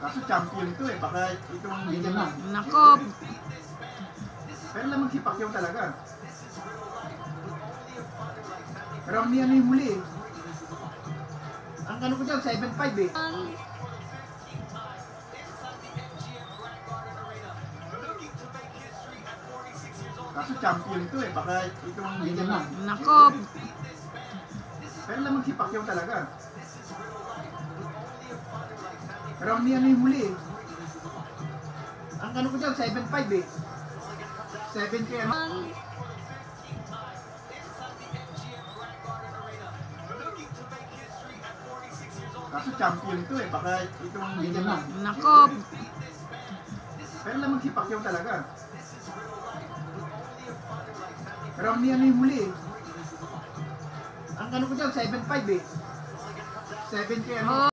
Kaso champion ito eh, baka itong Hindi na. Nako. pero lamang si Pacquiao talaga. Round niya na yung huli eh. Ang ano ko dyan, 7-5 eh. Kaso champion ito eh, baka itong Hindi na. Nako. pero lamang si Pacquiao talaga. Round niya na yung huli eh. Ang ano ko dyan, 7-5 eh. 7 kaya ano. Kaso champion ito eh, baka itong Hindi na. Nako. pero lamang si Pacquiao talaga. Round niya na yung huli eh. Ang ano ko dyan, 7-5 eh. 7 kaya ano.